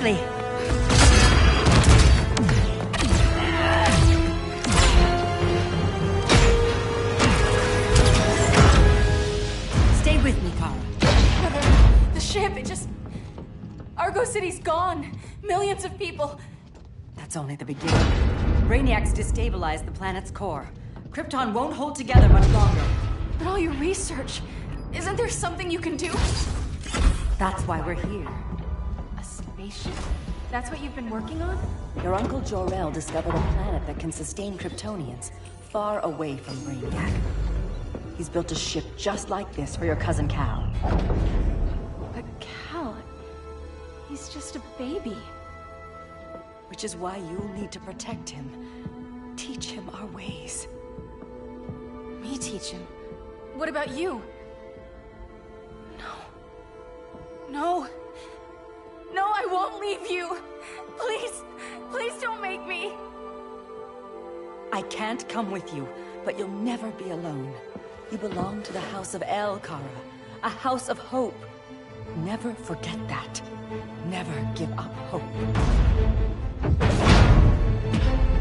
quickly. Stay with me, Kara. The ship, it just... Argo City's gone. Millions of people. That's only the beginning. Brainiac's destabilized the planet's core. Krypton won't hold together much longer. But all your research, isn't there something you can do? That's why we're here. A spaceship? That's what you've been working on? Your Uncle Jor-El discovered a planet that can sustain Kryptonians, far away from Brainiac. He's built a ship just like this for your cousin Cal. But Cal... he's just a baby. Which is why you'll need to protect him. Teach him our ways. Me teach him? What about you? No. No, I won't leave you. Please, please don't make me. I can't come with you, but you'll never be alone. You belong to the House of El, Kara. A house of hope. Never forget that. Never give up hope.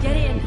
Get in.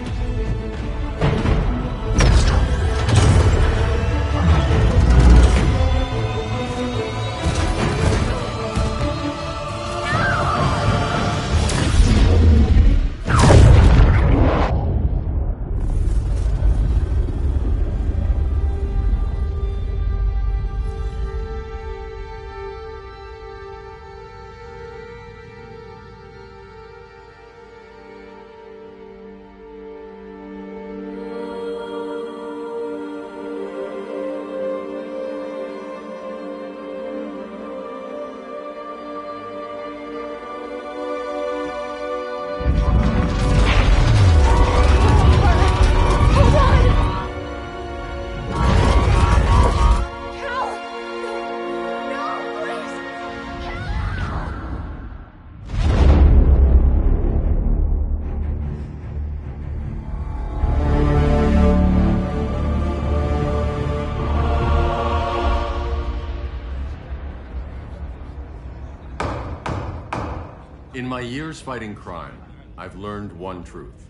In my years fighting crime, I've learned one truth.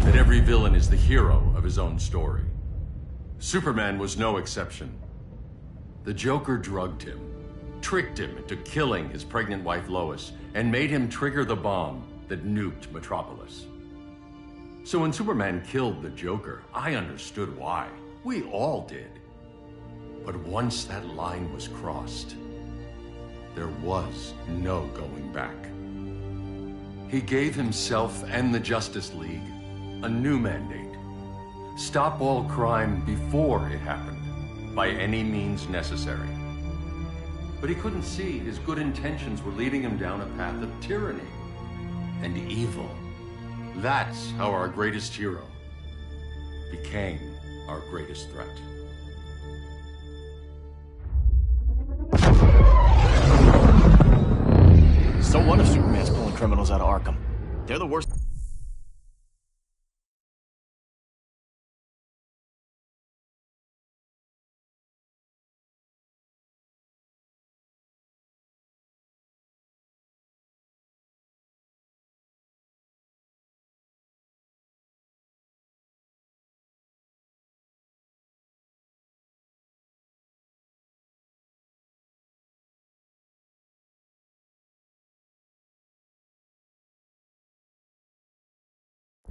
That every villain is the hero of his own story. Superman was no exception. The Joker drugged him, tricked him into killing his pregnant wife Lois, and made him trigger the bomb that nuked Metropolis. So when Superman killed the Joker, I understood why. We all did. But once that line was crossed, there was no going back. He gave himself and the Justice League a new mandate. Stop all crime before it happened, by any means necessary. But he couldn't see his good intentions were leading him down a path of tyranny and evil. That's how our greatest hero became our greatest threat. So what if Superman's pulling criminals out of Arkham? They're the worst.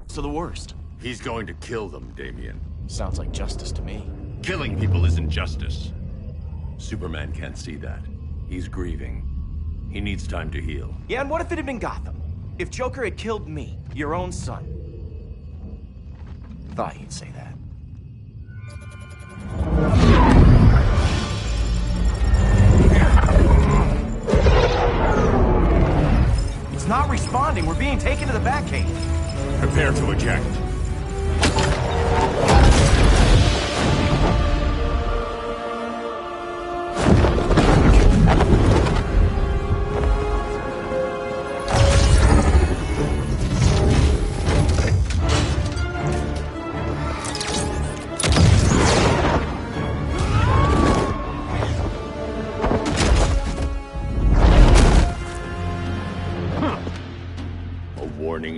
To the worst. He's going to kill them, Damian. Sounds like justice to me. Killing people isn't justice. Superman can't see that. He's grieving. He needs time to heal. Yeah, and what if it had been Gotham? If Joker had killed me, your own son? Thought you'd say that. It's not responding. We're being taken to the Batcave. Prepare to eject.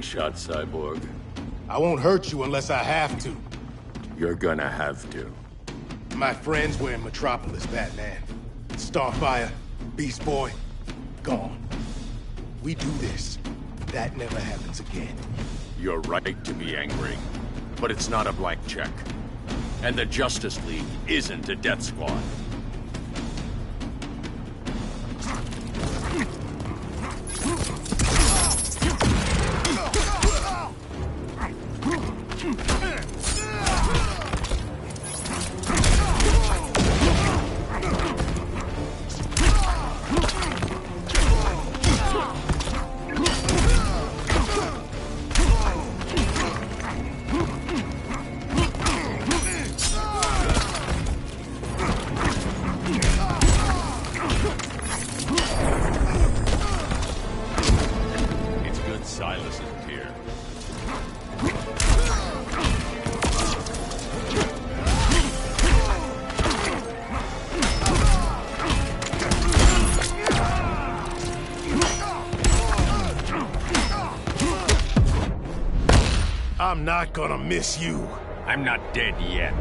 shot, Cyborg. I won't hurt you unless I have to. You're gonna have to. My friends were in Metropolis, Batman. Starfire, Beast Boy, gone. We do this. That never happens again. You're right to be angry, but it's not a blank check. And the Justice League isn't a death squad. Silas isn't here. I'm not gonna miss you. I'm not dead yet.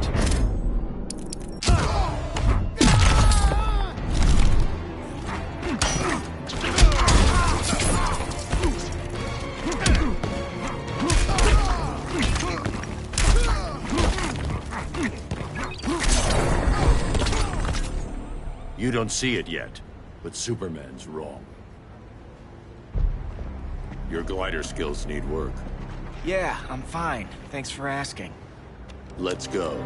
You don't see it yet, but Superman's wrong. Your glider skills need work. Yeah, I'm fine. Thanks for asking. Let's go.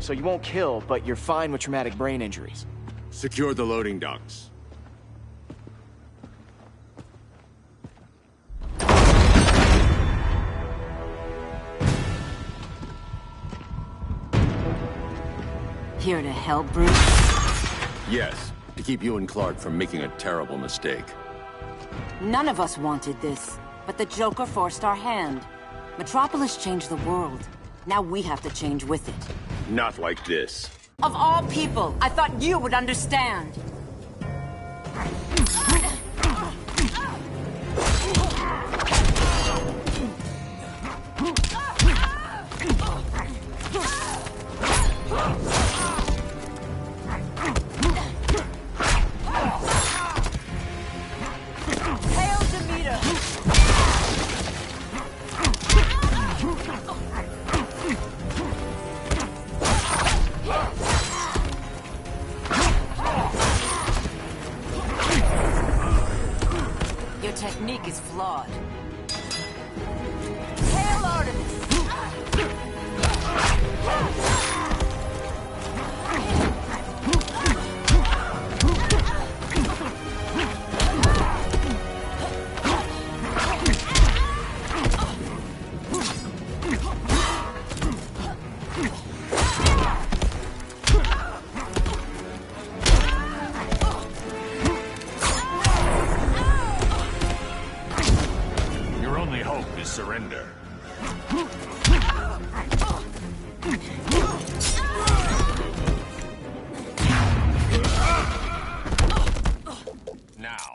So you won't kill, but you're fine with traumatic brain injuries. Secure the loading docks. Here to help, Bruce? Yes, to keep you and Clark from making a terrible mistake. None of us wanted this, but the Joker forced our hand. Metropolis changed the world. Now we have to change with it. Not like this. Of all people, I thought you would understand. Technique is flawed. Hail Artemis! Surrender. Now.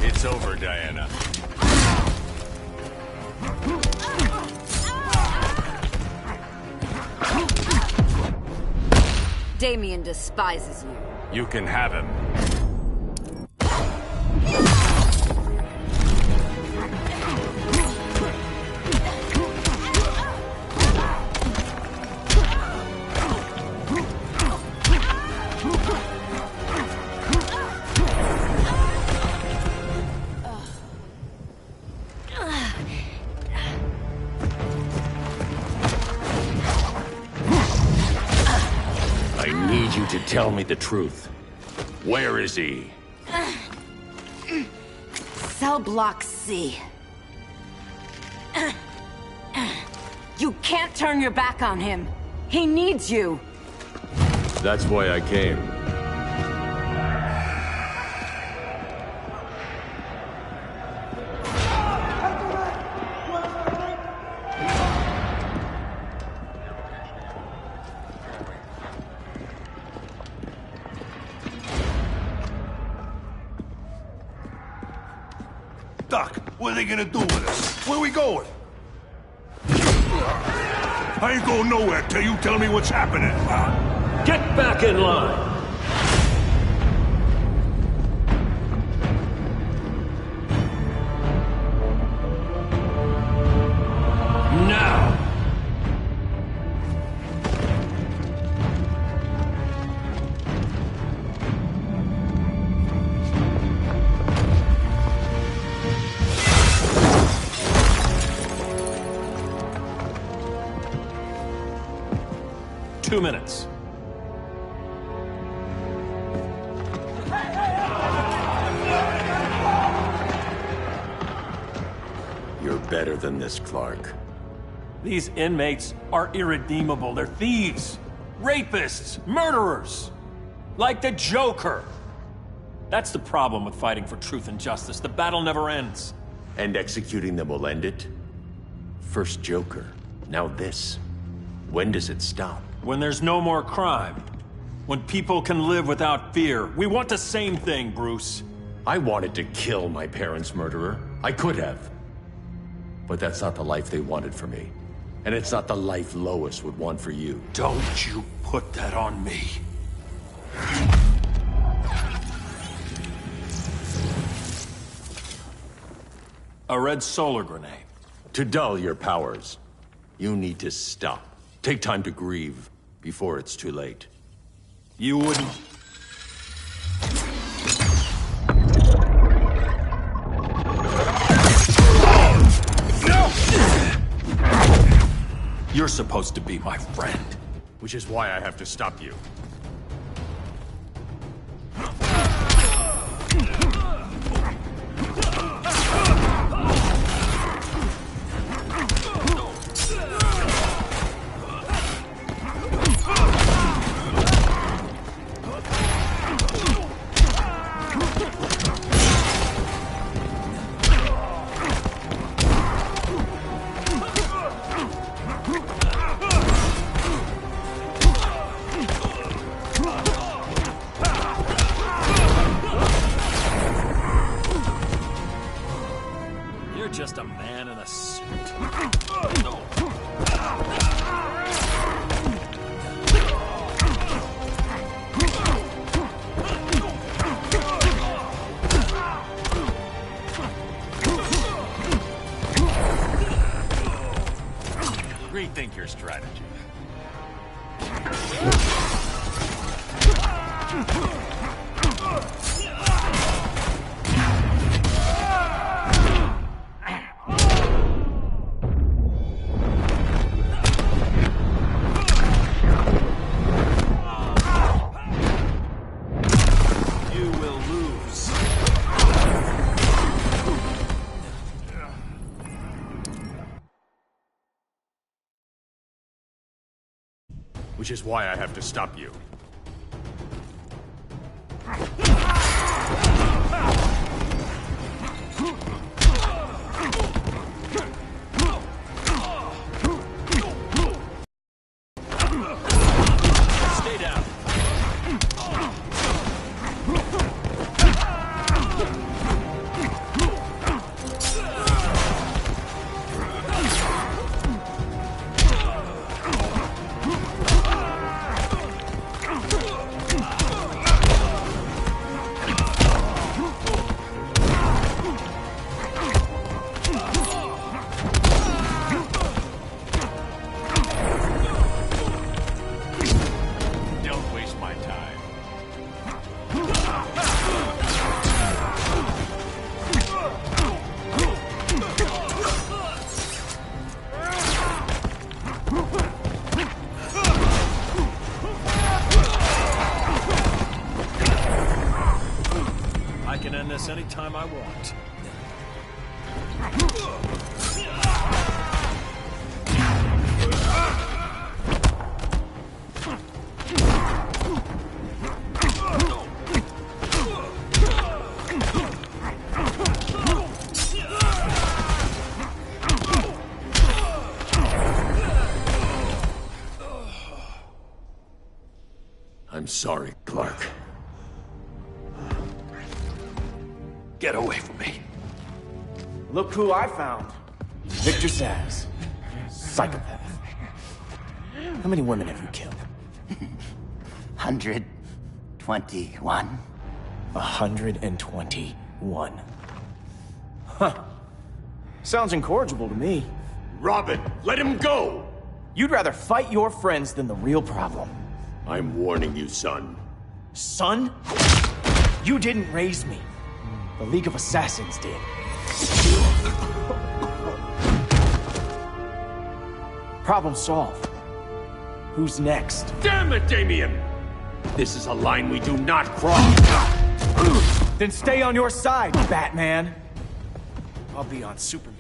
It's over, Diana. Damien despises you. You can have him. Tell me the truth. Where is he? Cell block C. You can't turn your back on him. He needs you. That's why I came. Duck, what are they gonna do with us? Where we going? I ain't going nowhere till you tell me what's happening. Get back in line! Now! 2 minutes. You're better than this, Clark. These inmates are irredeemable. They're thieves, rapists, murderers. Like the Joker. That's the problem with fighting for truth and justice. The battle never ends. And executing them will end it? First Joker, now this. When does it stop? When there's no more crime. When people can live without fear. We want the same thing, Bruce. I wanted to kill my parents' murderer. I could have. But that's not the life they wanted for me. And it's not the life Lois would want for you. Don't you put that on me. A red solar grenade. To dull your powers, you need to stop. Take time to grieve before it's too late. You wouldn't... You're supposed to be my friend. Which is why I have to stop you. Just a man in a suit. Rethink your strategy. Which is why I have to stop you. Stay down. can end this anytime I want. I'm sorry, Clark. Get away from me. Look who I found. Victor Zsasz. Psychopath. How many women have you killed? 121. 121. Huh. Sounds incorrigible to me. Robin, let him go! You'd rather fight your friends than the real problem. I'm warning you, son. Son? You didn't raise me. The League of Assassins did. Problem solved. Who's next? Damn it, Damien! This is a line we do not cross. Then stay on your side, Batman. I'll be on Superman's.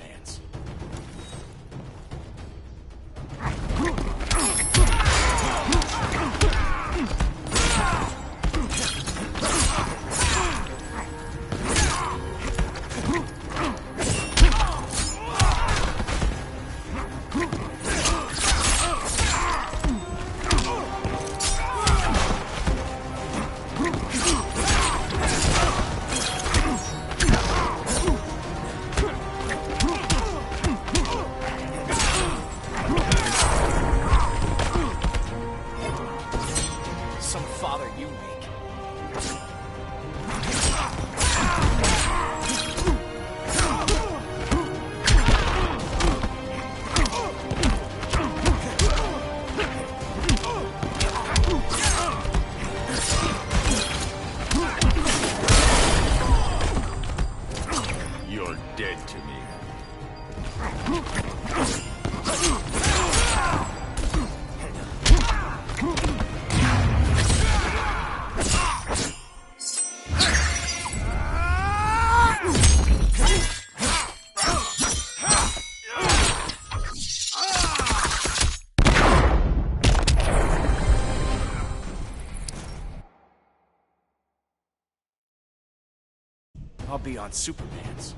I'll be on Superman's.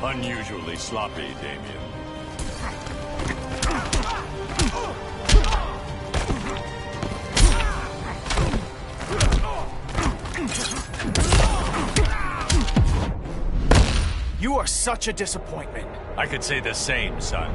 Unusually sloppy, Damien. You are such a disappointment. I could say the same, son.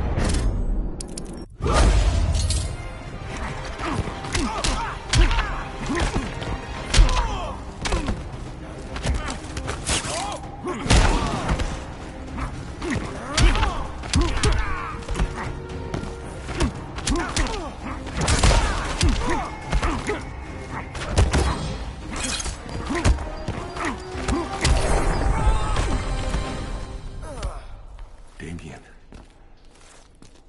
Damien.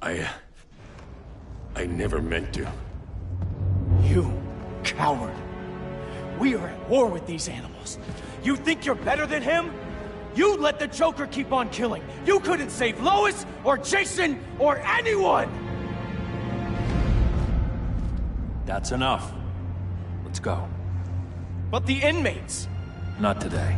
I never meant to. You coward. We are at war with these animals. You think you're better than him? You let the Joker keep on killing. You couldn't save Lois or Jason or anyone! That's enough. Let's go. But the inmates. Not today.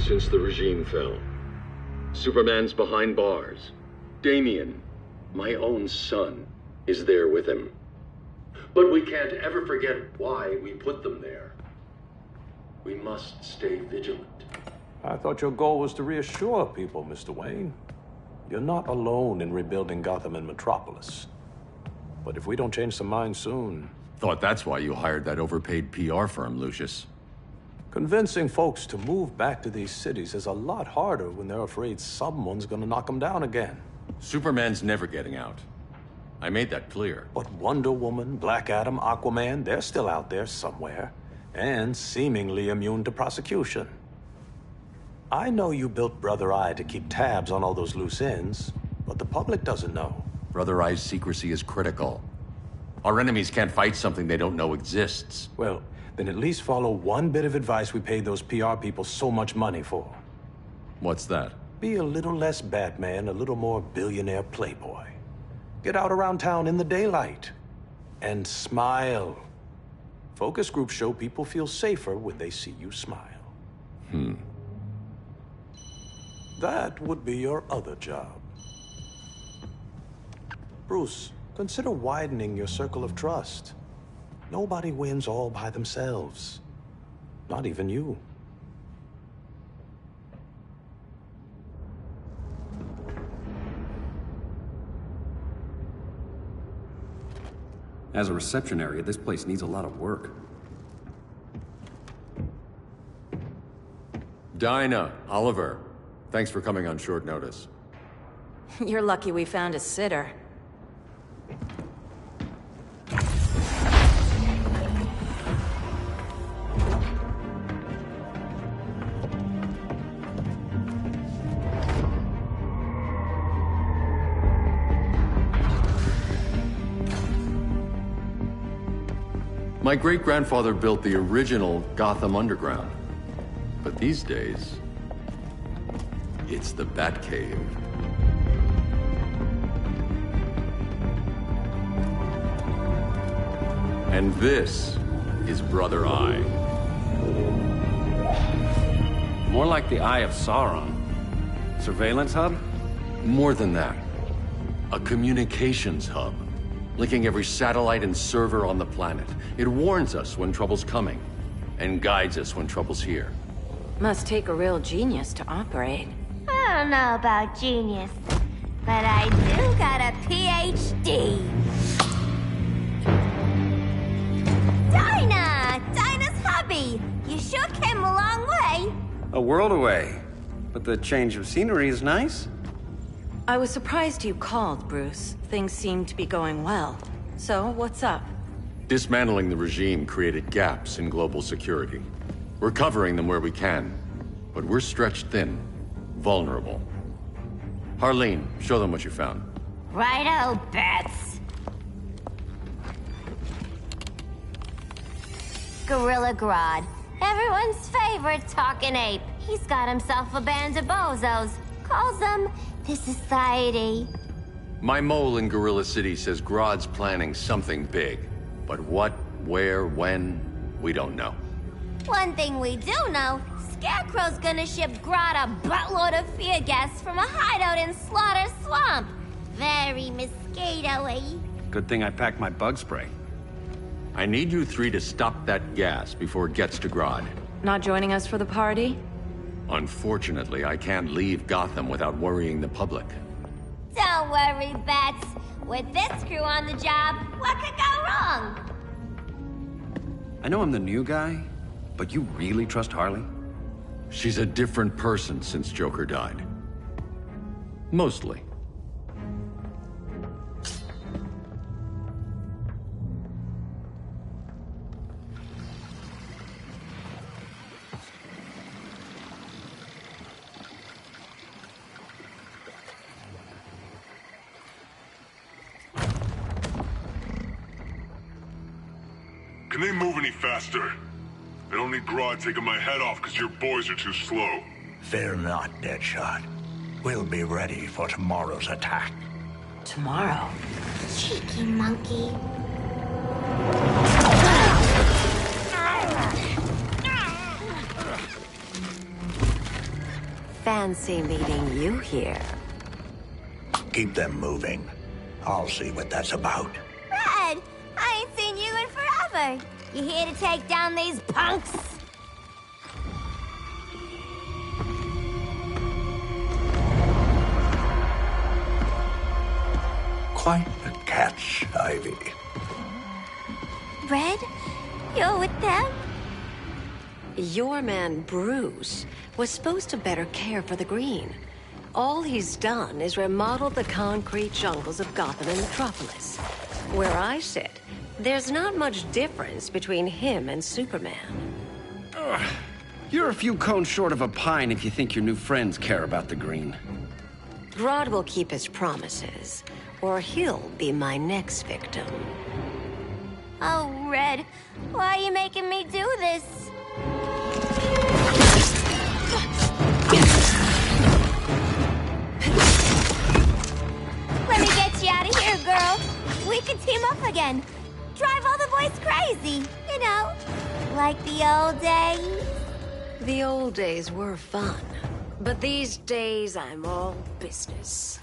since the regime fell. Superman's behind bars. Damian, my own son, is there with him. But we can't ever forget why we put them there. We must stay vigilant. I thought your goal was to reassure people, Mr. Wayne. You're not alone in rebuilding Gotham and Metropolis. But if we don't change some minds soon... Thought that's why you hired that overpaid PR firm, Lucius. Convincing folks to move back to these cities is a lot harder when they're afraid someone's gonna knock them down again. Superman's never getting out. I made that clear. But Wonder Woman, Black Adam, Aquaman, they're still out there somewhere. And seemingly immune to prosecution. I know you built Brother Eye to keep tabs on all those loose ends, but the public doesn't know. Brother Eye's secrecy is critical. Our enemies can't fight something they don't know exists. Well, then at least follow one bit of advice we paid those PR people so much money for. What's that? Be a little less Batman, a little more billionaire playboy. Get out around town in the daylight. And smile. Focus groups show people feel safer when they see you smile. That would be your other job. Bruce, consider widening your circle of trust. Nobody wins all by themselves. Not even you. As a reception area, this place needs a lot of work. Dinah, Oliver, thanks for coming on short notice. You're lucky we found a sitter. My great-grandfather built the original Gotham Underground. But these days, it's the Batcave. And this is Brother Eye. More like the Eye of Sauron. Surveillance hub? More than that. A communications hub. Linking every satellite and server on the planet. It warns us when trouble's coming, and guides us when trouble's here. Must take a real genius to operate. I don't know about genius, but I do got a PhD. Dinah's hubby! You sure came a long way. A world away. But the change of scenery is nice. I was surprised you called, Bruce. Things seem to be going well. So, what's up? Dismantling the regime created gaps in global security. We're covering them where we can, but we're stretched thin, vulnerable. Harleen, show them what you found. Righto, Bats. Gorilla Grodd, everyone's favorite talking ape. He's got himself a band of bozos. Calls them the Society. My mole in Gorilla City says Grodd's planning something big. But what, where, when, we don't know. One thing we do know, Scarecrow's gonna ship Grodd a buttload of fear gas from a hideout in Slaughter Swamp. Very mosquito-y. Good thing I packed my bug spray. I need you three to stop that gas before it gets to Grodd. Not joining us for the party? Unfortunately, I can't leave Gotham without worrying the public. Don't worry, Bats. With this crew on the job, what could go wrong? I know I'm the new guy, but you really trust Harley? She's a different person since Joker died. Mostly. Can they move any faster? I don't need Grodd taking my head off because your boys are too slow. Fear not, Deadshot. We'll be ready for tomorrow's attack. Tomorrow? Cheeky monkey. fancy meeting you here. Keep them moving. I'll see what that's about. Red, I ain't seen you in forever. You here to take down these punks? Quite the catch, Ivy. Red, you're with them? Your man, Bruce, was supposed to better care for the green. All he's done is remodeled the concrete jungles of Gotham and Metropolis. Where I sit, there's not much difference between him and Superman. You're a few cones short of a pine if you think your new friends care about the green. Grodd will keep his promises, or he'll be my next victim. Oh, Red, why are you making me do this? Let me get you out of here, girl. We can team up again. Drive all the boys crazy, you know, like the old days. The old days were fun, but these days I'm all business.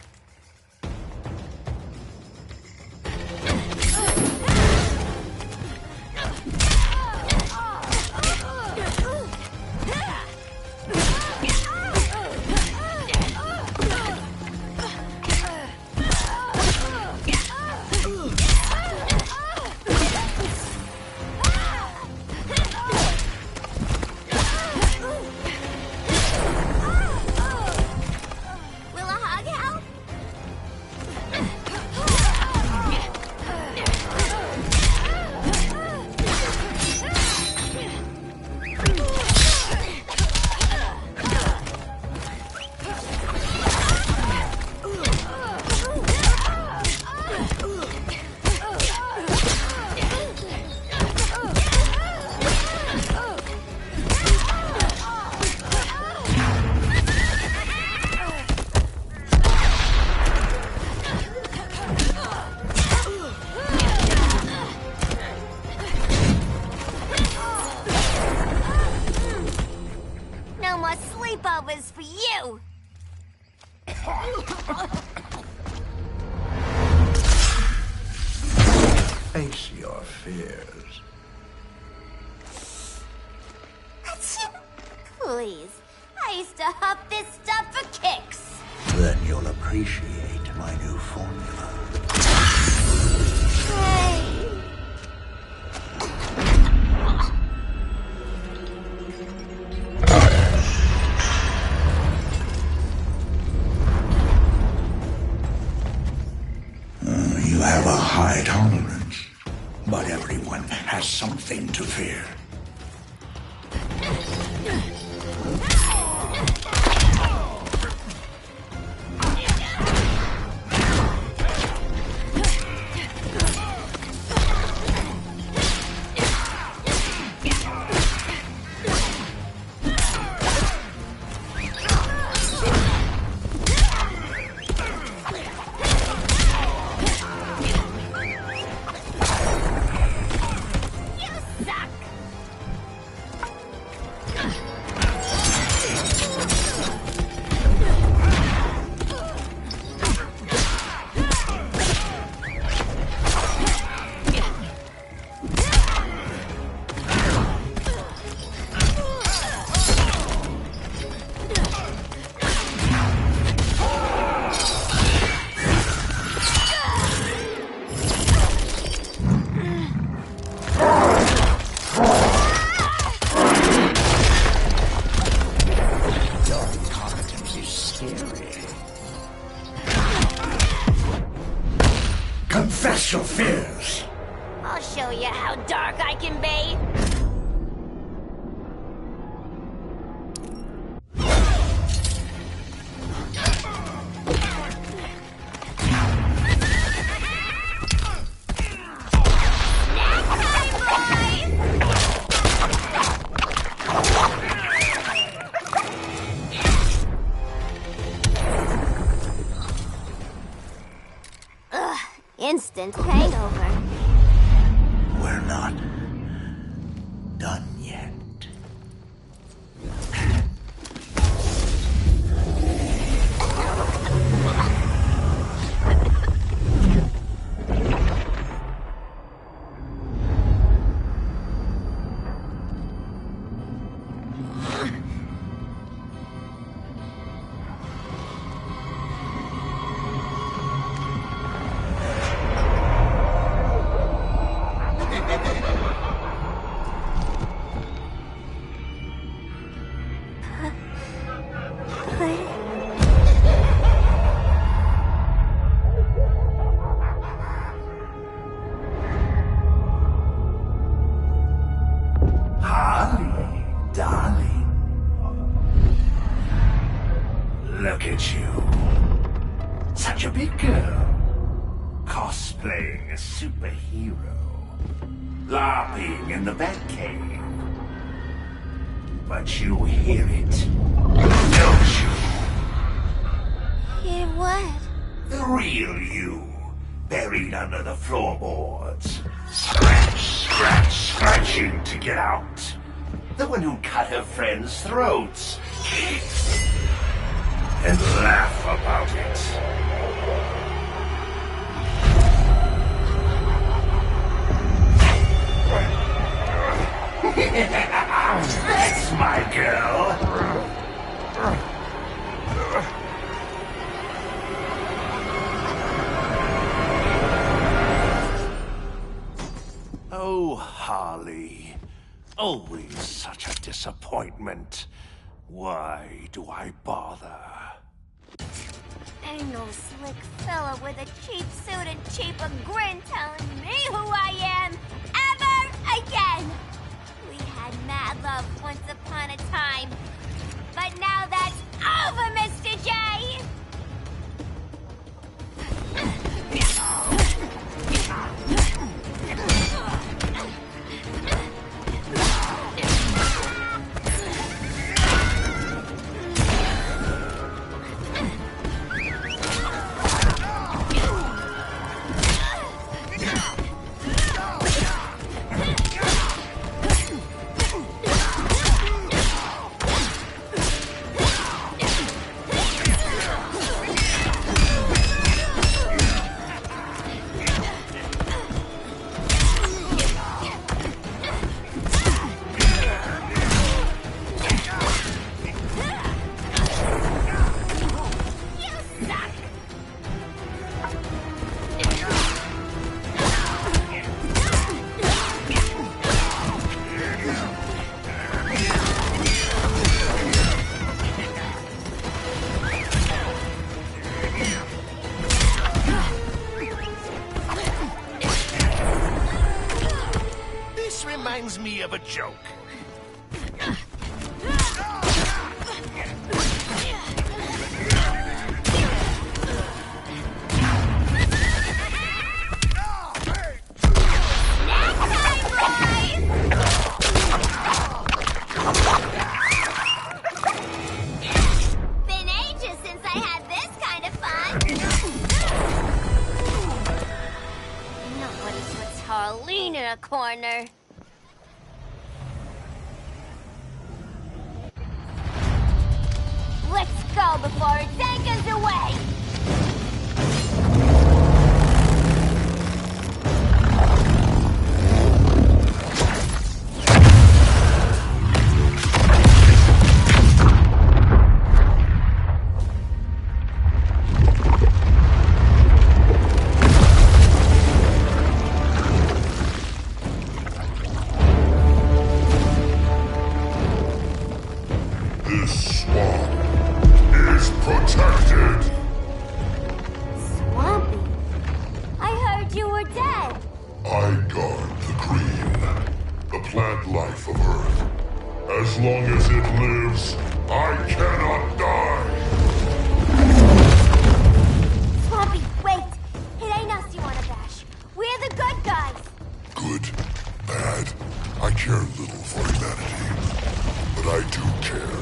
sleepovers for you! Face your fears. Please, I used to huff this stuff for kicks. Then you'll appreciate my new formula. Hey. You have a high tolerance, but everyone has something to fear. Confess your fears! I'll show you how dark I can be. Instant hangover. We're not done yet. playing a superhero. LARPing in the Batcave. But you hear it, don't you? Hear what? The real you, buried under the floorboards. Scratch, scratch, scratching to get out. The one who cut her friends' throats. And laugh about it. That's my girl. Oh, Harley. Always such a disappointment. Why do I bother? Ain't no slick fella with a cheap suit and cheaper grin telling me who I am ever again. We had mad love once upon a time, but now that's over, Mr. J. Reminds me of a joke. Been ages since I had this kind of fun. Nobody puts Harleen in a corner. Let's go before it takes away! This swamp is protected! Swampy? I heard you were dead. I guard the green, the plant life of Earth. As long as it lives, I cannot die! Swampy, wait! It ain't us you wanna bash. We're the good guys. Good, bad, I care little for humanity. But I do care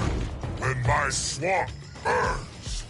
when my swamp burns!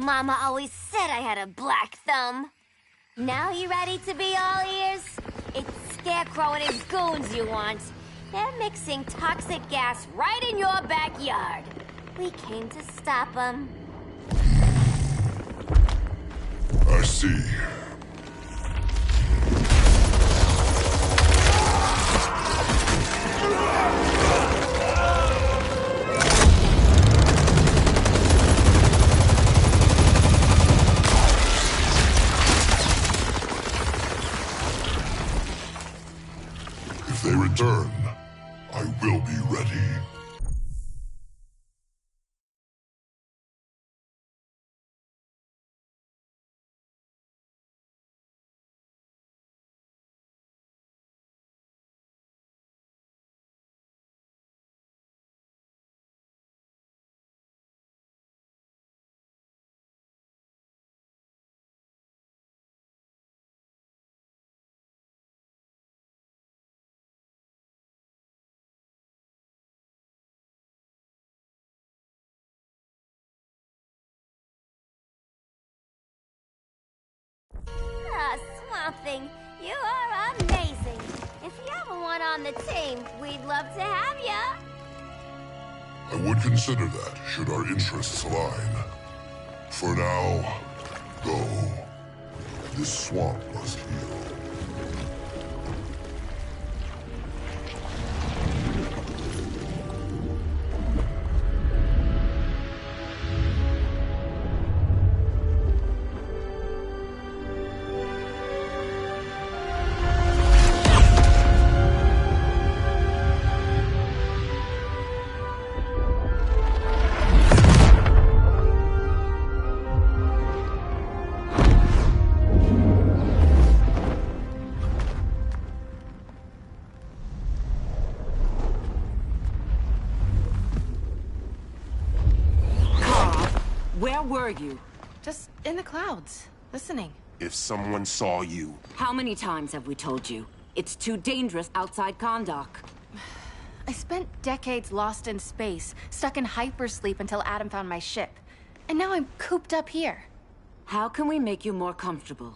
Mama always said I had a black thumb. Now you ready to be all ears? It's Scarecrow and his goons you want. They're mixing toxic gas right in your backyard. We came to stop them. I see. If they return, I will be ready. Swamp Thing, you are amazing. If you ever want on the team, we'd love to have ya. I would consider that, should our interests align. For now, go. This swamp must heal. Where were you? Just in the clouds, listening. If someone saw you... How many times have we told you? It's too dangerous outside Kahndaq. I spent decades lost in space, stuck in hypersleep until Adam found my ship. And now I'm cooped up here. How can we make you more comfortable?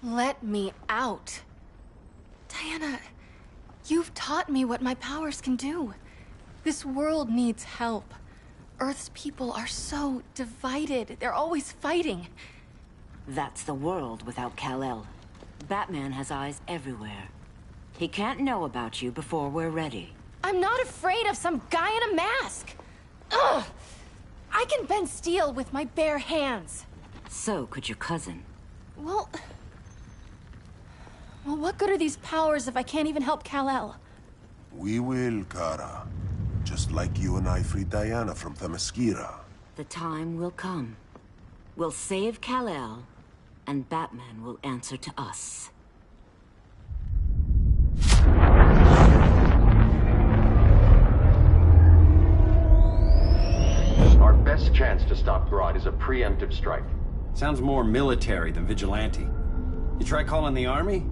Let me out. Diana, you've taught me what my powers can do. This world needs help. Earth's people are so divided. They're always fighting. That's the world without Kal-El. Batman has eyes everywhere. He can't know about you before we're ready. I'm not afraid of some guy in a mask. Ugh! I can bend steel with my bare hands. So could your cousin. Well, what good are these powers if I can't even help Kal-El? We will, Kara. Just like you and I freed Diana from Themyscira. The time will come. We'll save Kal-El, and Batman will answer to us. Our best chance to stop Grodd is a preemptive strike. Sounds more military than vigilante. You try calling the army?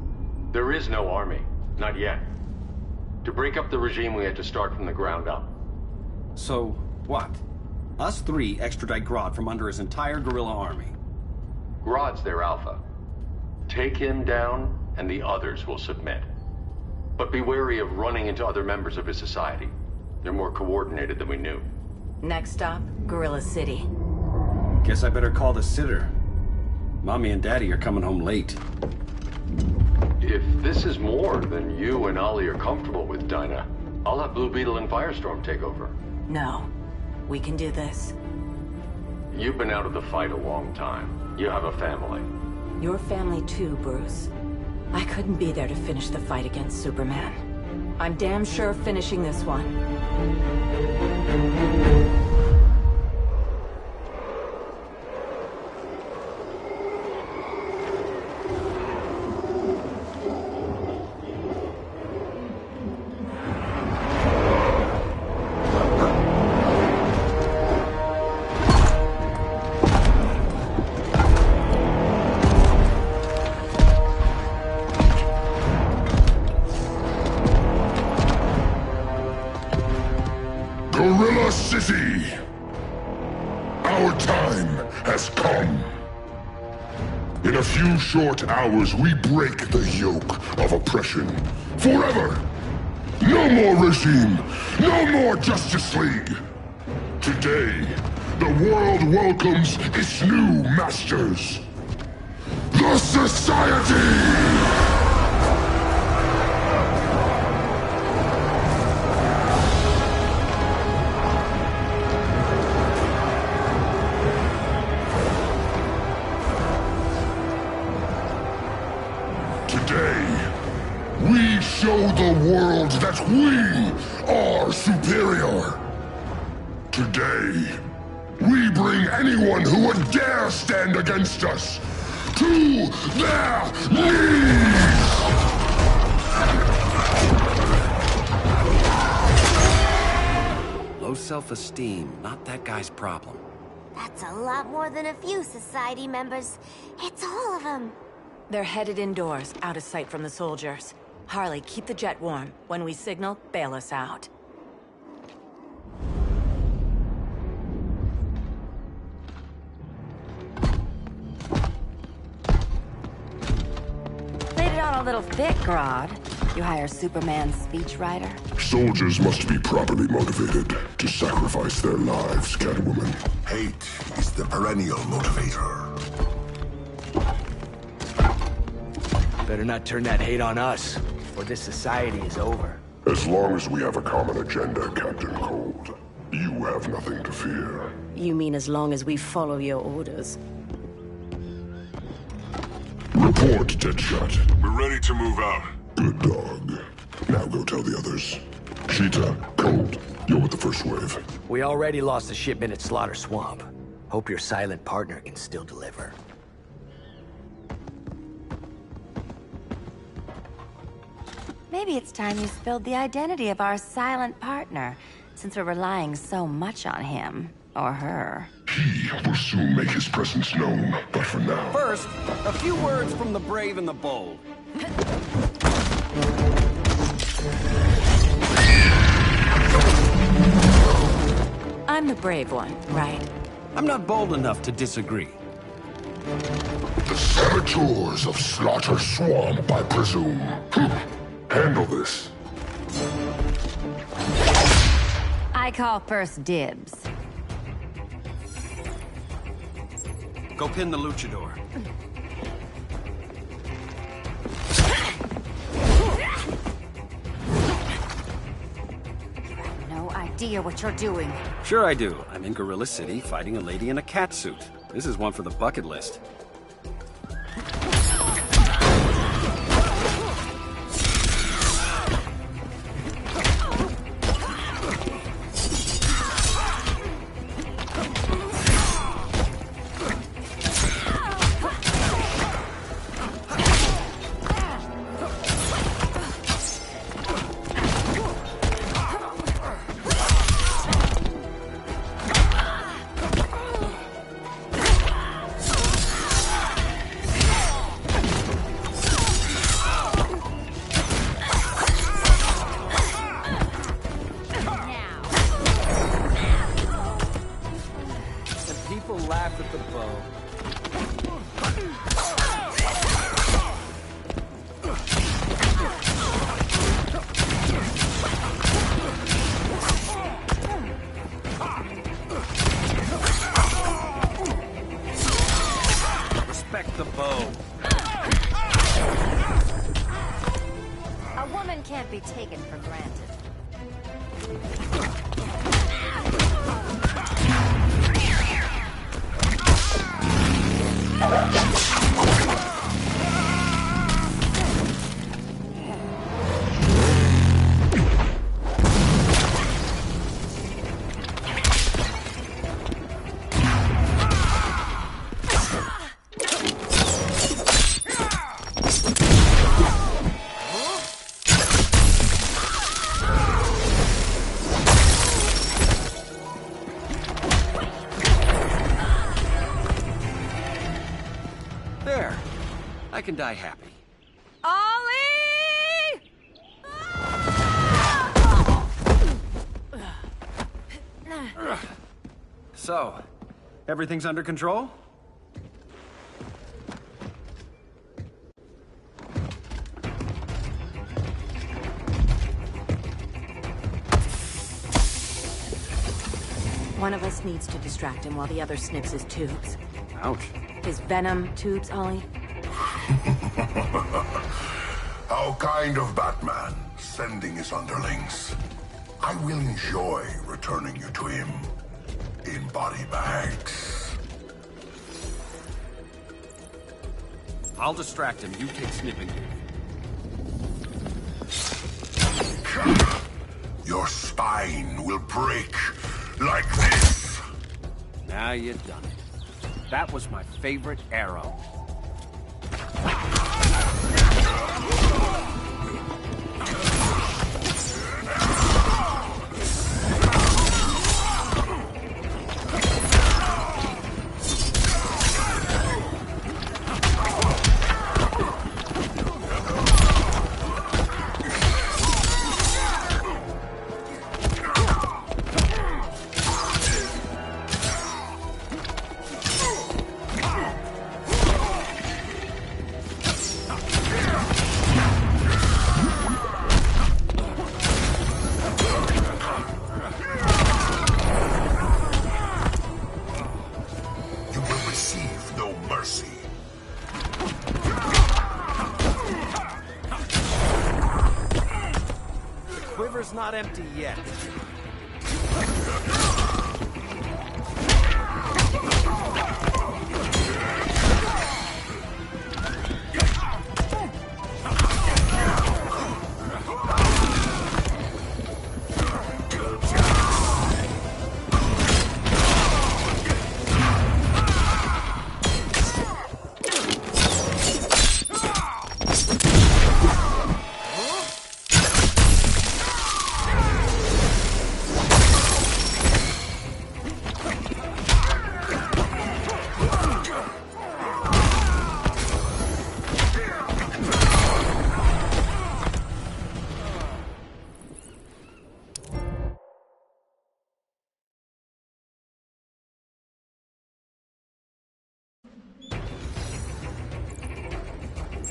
There is no army. Not yet. To break up the regime, we had to start from the ground up. So, what? Us three extradite Grodd from under his entire guerrilla army. Grodd's their alpha. Take him down, and the others will submit. But be wary of running into other members of his society. They're more coordinated than we knew. Next stop, Gorilla City. Guess I better call the sitter. Mommy and Daddy are coming home late. If this is more than you and Ollie are comfortable with, Dinah, I'll have Blue Beetle and Firestorm take over. No. We can do this. You've been out of the fight a long time. You have a family. Your family too, Bruce. I couldn't be there to finish the fight against Superman. I'm damn sure finishing this one. Gorilla City! Our time has come. In a few short hours, we break the yoke of oppression. Forever! No more regime! No more Justice League! Today, the world welcomes its new masters. The Society! We show the world that we are superior. Today, we bring anyone who would dare stand against us to their knees! Low self-esteem, not that guy's problem. That's a lot more than a few society members. It's all of them. They're headed indoors, out of sight from the soldiers. Harley, keep the jet warm. When we signal, bail us out. Played it on a little thick, Grodd. You hire Superman's speechwriter? Soldiers must be properly motivated to sacrifice their lives, Catwoman. Hate is the perennial motivator. Better not turn that hate on us, or this society is over. As long as we have a common agenda, Captain Cold, you have nothing to fear. You mean as long as we follow your orders? Report, Deadshot. We're ready to move out. Good dog. Now go tell the others. Cheetah, Cold, you're with the first wave. We already lost a shipment at Slaughter Swamp. Hope your silent partner can still deliver. Maybe it's time you spilled the identity of our silent partner, since we're relying so much on him. Or her. He will soon make his presence known, but for now... First, a few words from the brave and the bold. I'm the brave one, right? I'm not bold enough to disagree. The saboteurs of Slaughter Swamp, I presume. Handle this. I call first dibs. Go pin the luchador. No idea what you're doing. Sure I do. I'm in Gorilla City fighting a lady in a cat suit. This is one for the bucket list. Be taken for granted. I can die happy. Ollie! So, Everything's under control? One of us needs to distract him while the other sniffs his tubes. Ouch. His venom tubes, Ollie. How kind of Batman, sending his underlings. I will enjoy returning you to him in body bags. I'll distract him. You take sniffing. Your spine will break like this. Now you done it. That was my favorite arrow. Not empty yet.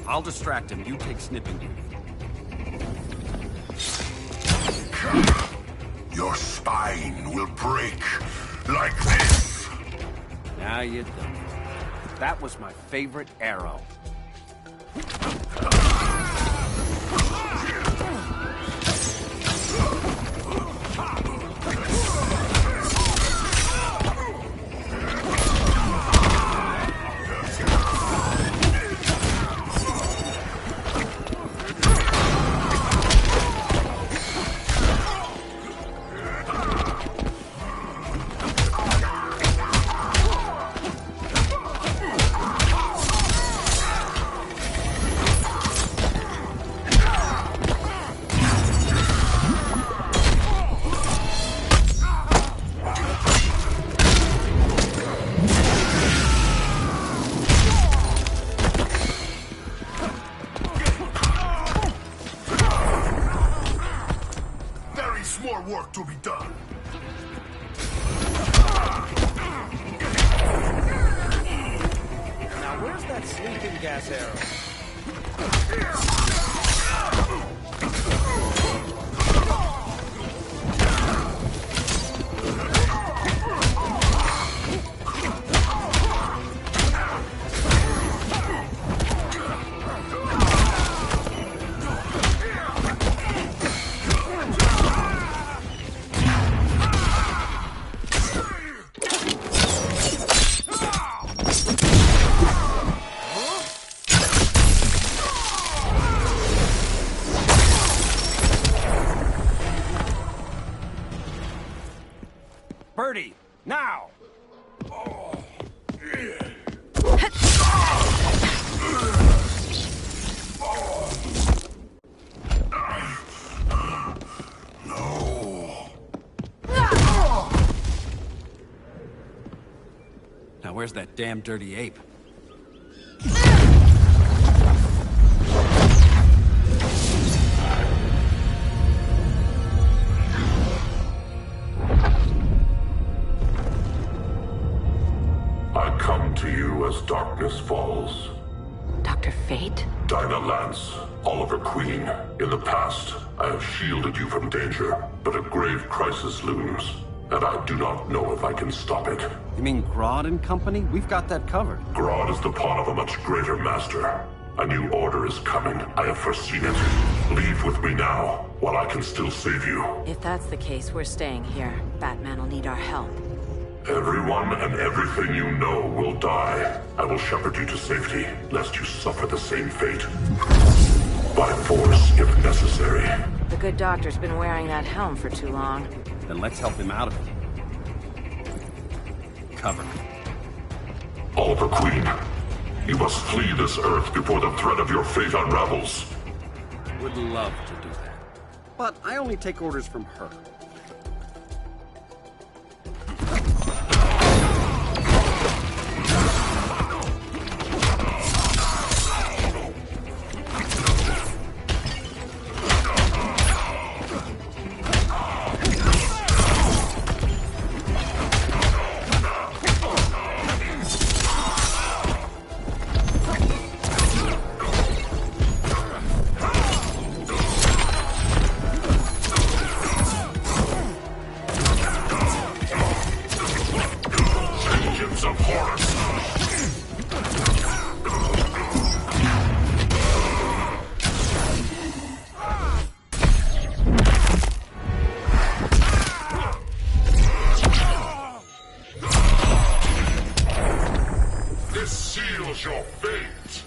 I'll distract him. You take sniffing duty. Your spine will break like this. Now you done it. That was my favorite arrow. Work to be done. Now where's that sleeping gas arrow? Birdie, now! Now where's that damn dirty ape? as darkness falls. Dr. Fate? Dinah Lance, Oliver Queen. In the past, I have shielded you from danger, but a grave crisis looms, and I do not know if I can stop it. You mean Grodd and company? We've got that covered. Grodd is the pawn of a much greater master. A new order is coming. I have foreseen it. Leave with me now, while I can still save you. If that's the case, we're staying here. Batman will need our help. Everyone and everything you know will die. I will shepherd you to safety, lest you suffer the same fate. By force, if necessary. The good doctor's been wearing that helm for too long. Then let's help him out of it. Cover. Oliver Queen, you must flee this Earth before the threat of your fate unravels. Would love to do that. But I only take orders from her. Your fate.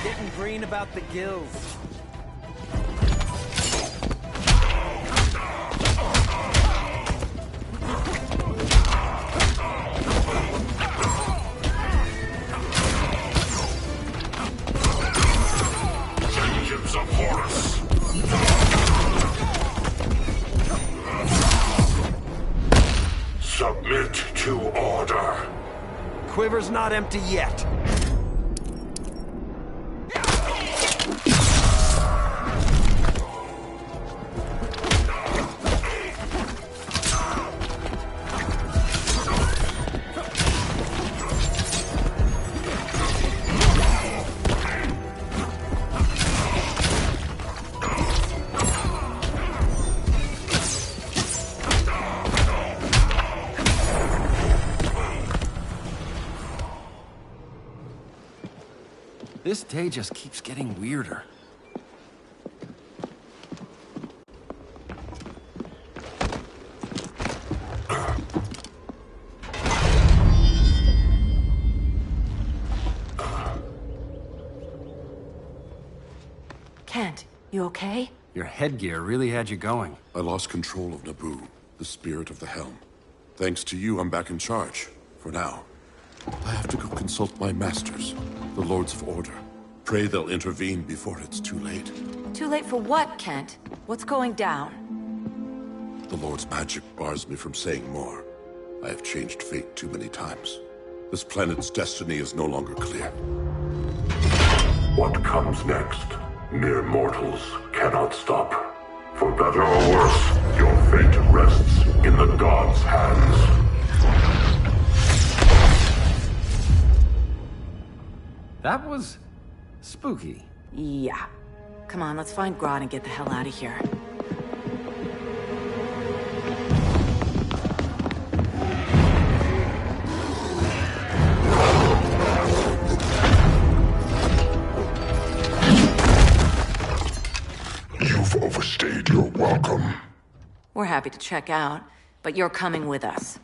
Getting green about the gills. Vengeance of Horus. Submit to order. Quiver's not empty yet. This day just keeps getting weirder. Kent, you okay? Your headgear really had you going. I lost control of Naboo, the spirit of the helm. Thanks to you, I'm back in charge. For now. I have to go consult my masters, the Lords of Order. Pray they'll intervene before it's too late. Too late for what, Kent? What's going down? The Lord's magic bars me from saying more. I have changed fate too many times. This planet's destiny is no longer clear. What comes next, mere mortals cannot stop. For better or worse, your fate rests in the gods' hands. That was spooky. Yeah. Come on, let's find Grodd and get the hell out of here. You've overstayed your welcome. We're happy to check out, but you're coming with us.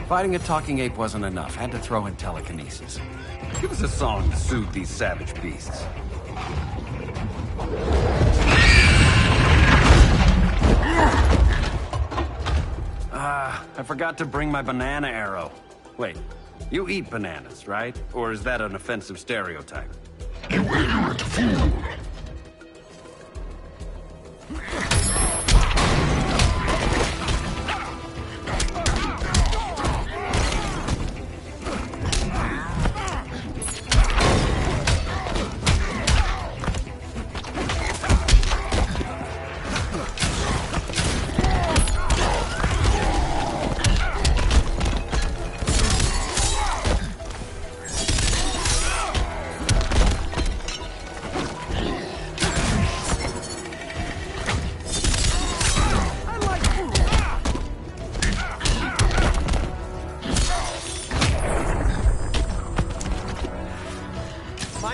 Fighting a talking ape wasn't enough. Had to throw in telekinesis. Give us a song to soothe these savage beasts. I forgot to bring my banana arrow. Wait, you eat bananas, right? Or is that an offensive stereotype? You ignorant fool!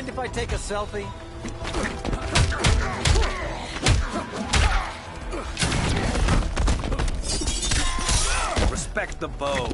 Mind if I take a selfie? Respect the bow.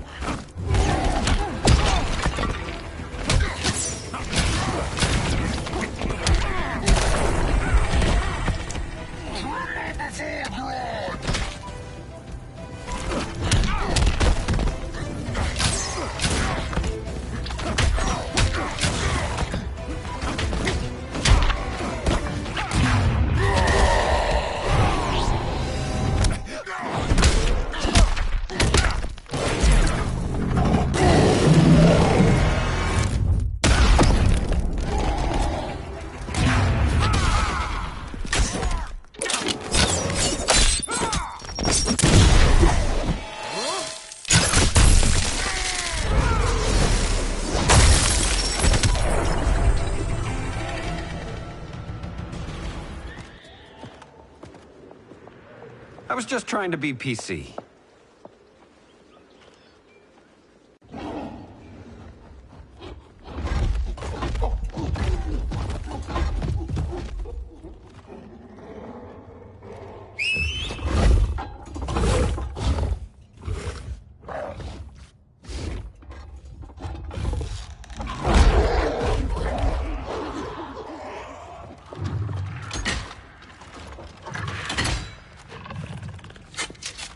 I was just trying to be PC.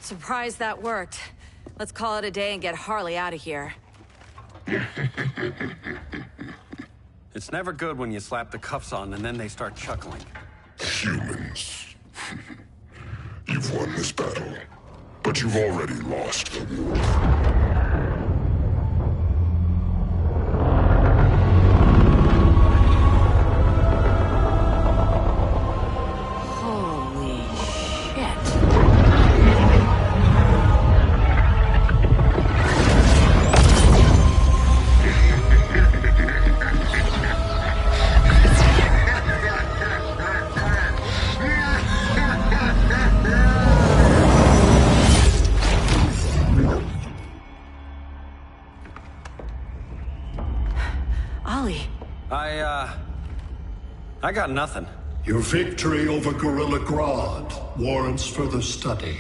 Surprised that worked. Let's call it a day and get Harley out of here. It's never good when you slap the cuffs on and then they start chuckling. Humans. You've won this battle, but you've already lost the war. I got nothing. Your victory over Gorilla Grodd warrants further study.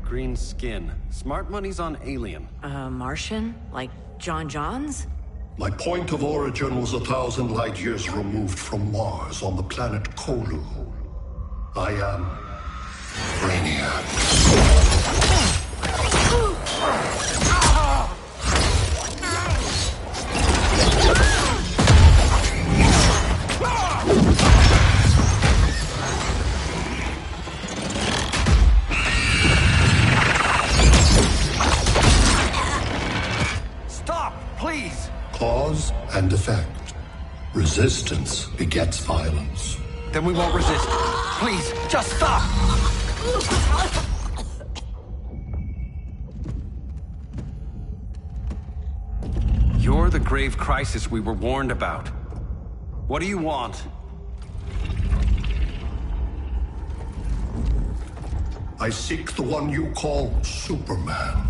Green skin. Smart money's on alien. Martian? Like John Johns? My point of origin was 1,000 light years removed from Mars on the planet Kolu. I am Brainiac. Stop, please! Cause and effect. Resistance begets violence. Then we won't resist. Please, just stop! You're the grave crisis we were warned about. What do you want? I seek the one you call Superman.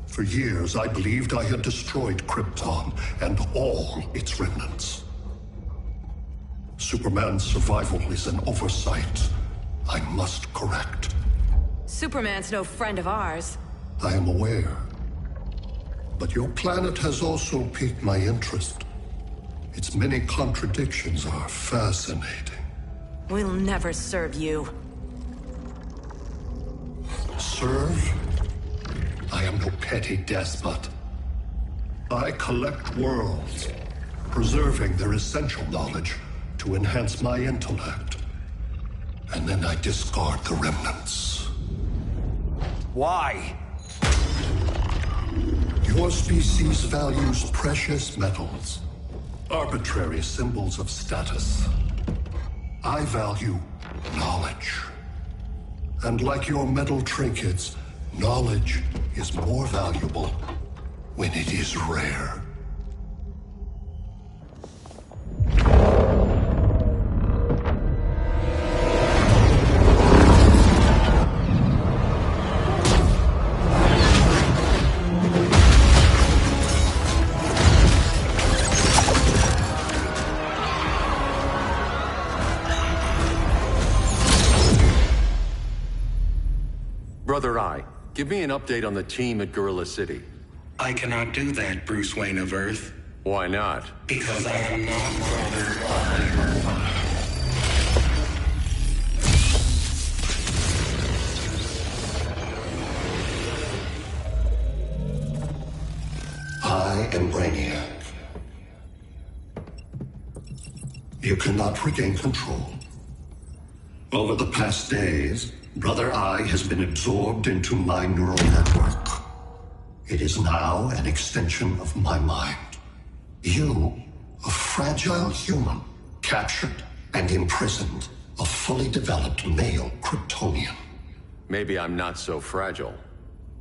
For years, I believed I had destroyed Krypton and all its remnants. Superman's survival is an oversight I must correct. Superman's no friend of ours. I am aware. But your planet has also piqued my interest. Its many contradictions are fascinating. We'll never serve you. Serve? I am no petty despot. I collect worlds, preserving their essential knowledge to enhance my intellect. And then I discard the remnants. Why? Your species values precious metals, arbitrary symbols of status. I value knowledge. And like your metal trinkets, knowledge is more valuable when it is rare. Brother Eye, give me an update on the team at Gorilla City. I cannot do that, Bruce Wayne of Earth. Why not? Because I am not Brother Eye. I am Brainiac. You cannot regain control. Over the past days, Brother Eye has been absorbed into my neural network. It is now an extension of my mind. You, a fragile human, captured and imprisoned a fully developed male Kryptonian. Maybe I'm not so fragile.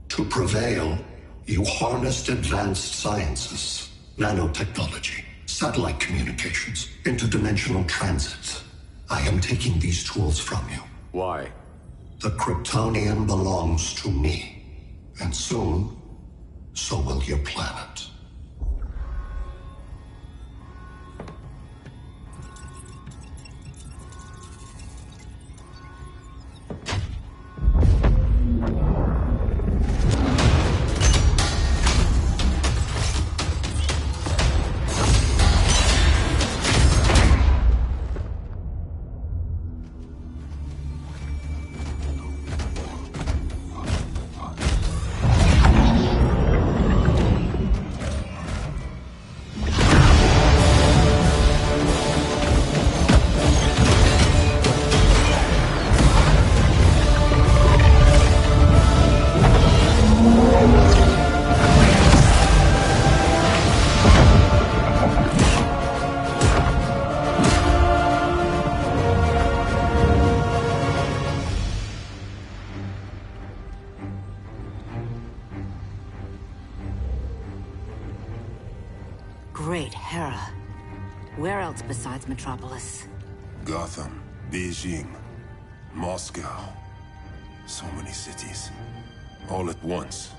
To prevail, you harnessed advanced sciences, nanotechnology, satellite communications, interdimensional transit. I am taking these tools from you. Why? The Kryptonian belongs to me. And soon, so will your planet. Great Hera. Where else besides Metropolis? Gotham, Beijing, Moscow. So many cities. All at once.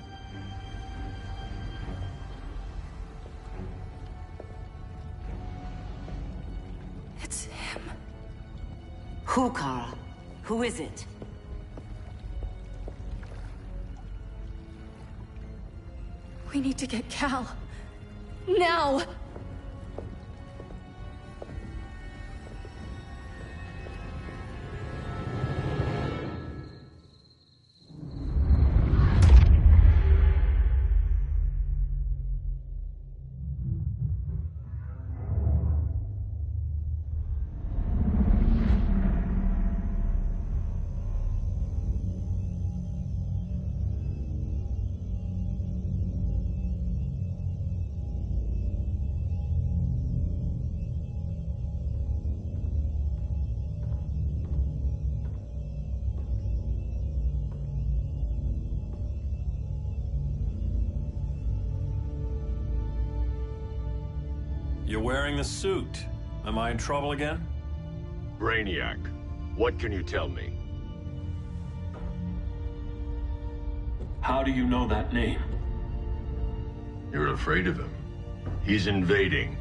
It's him. Who, Kara? Who is it? We need to get Cal. Now! You're wearing the suit. Am I in trouble again? Brainiac, what can you tell me? How do you know that name? You're afraid of him. He's invading.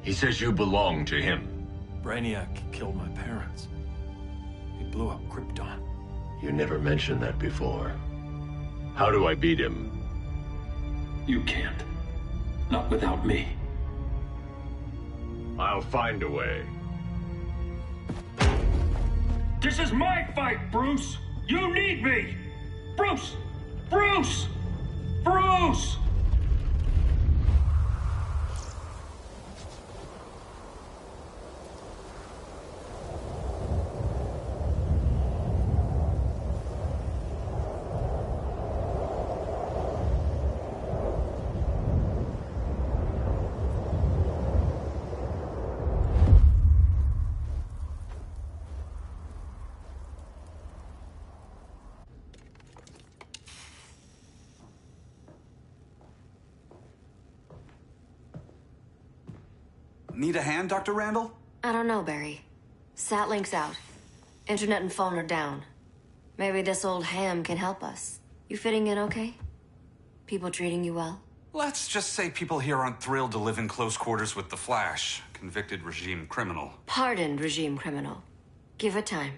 He says you belong to him. Brainiac killed my parents. He blew up Krypton. You never mentioned that before. How do I beat him? You can't. Not without me. I'll find a way. This is my fight, Bruce! You need me! Bruce! Bruce! Bruce! Need a hand, Dr. Randall? I don't know, Barry. Satlink's out. Internet and phone are down. Maybe this old ham can help us. You fitting in okay? People treating you well? Let's just say people here aren't thrilled to live in close quarters with the Flash, convicted regime criminal. Pardoned regime criminal. Give it time.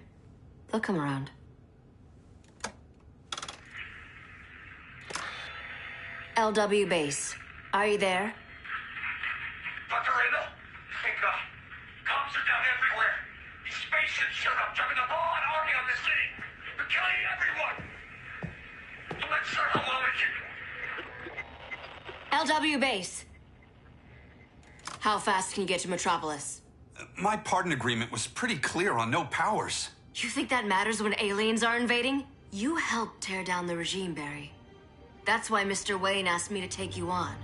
They'll come around. LW base. Are you there? Dr. Randall? Cops are down everywhere. These spaceships showed up, driving a full-on army on the city. They're killing everyone. I'm not sure how long it can... LW base. How fast can you get to Metropolis? My pardon agreement was pretty clear on no powers. You think that matters when aliens are invading? You helped tear down the regime, Barry. That's why Mr. Wayne asked me to take you on.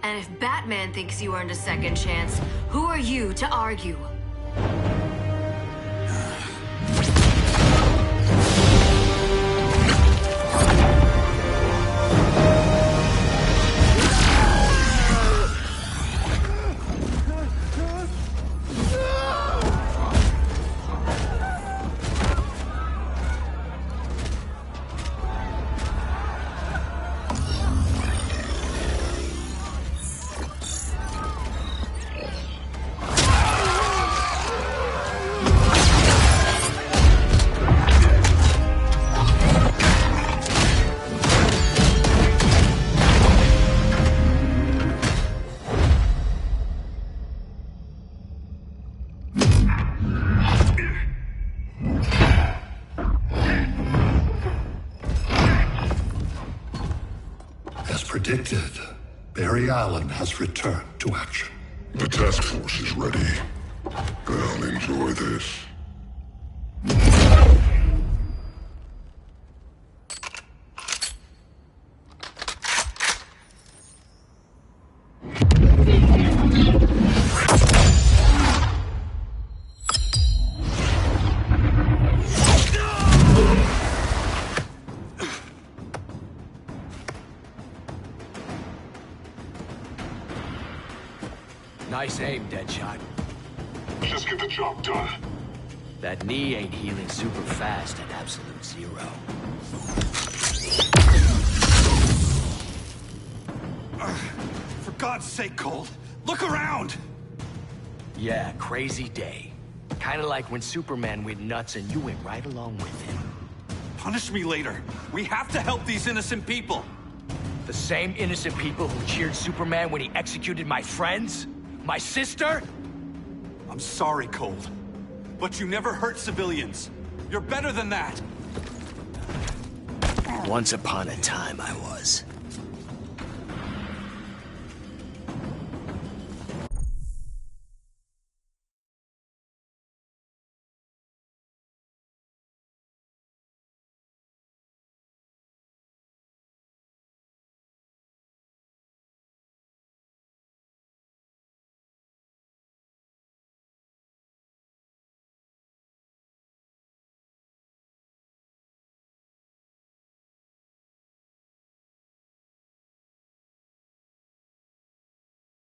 And if Batman thinks you earned a second chance, who are you to argue? Predicted, Barry Allen has returned to action. The task force is ready. I'll enjoy this. Nice aim, Deadshot. Just get the job done. That knee ain't healing super fast at absolute zero. For God's sake, Cold, look around! Yeah, crazy day. Kinda like when Superman went nuts and you went right along with him. Punish me later. We have to help these innocent people. The same innocent people who cheered Superman when he executed my friends? My sister? I'm sorry, Cold, but you never hurt civilians. You're better than that. Once upon a time I was.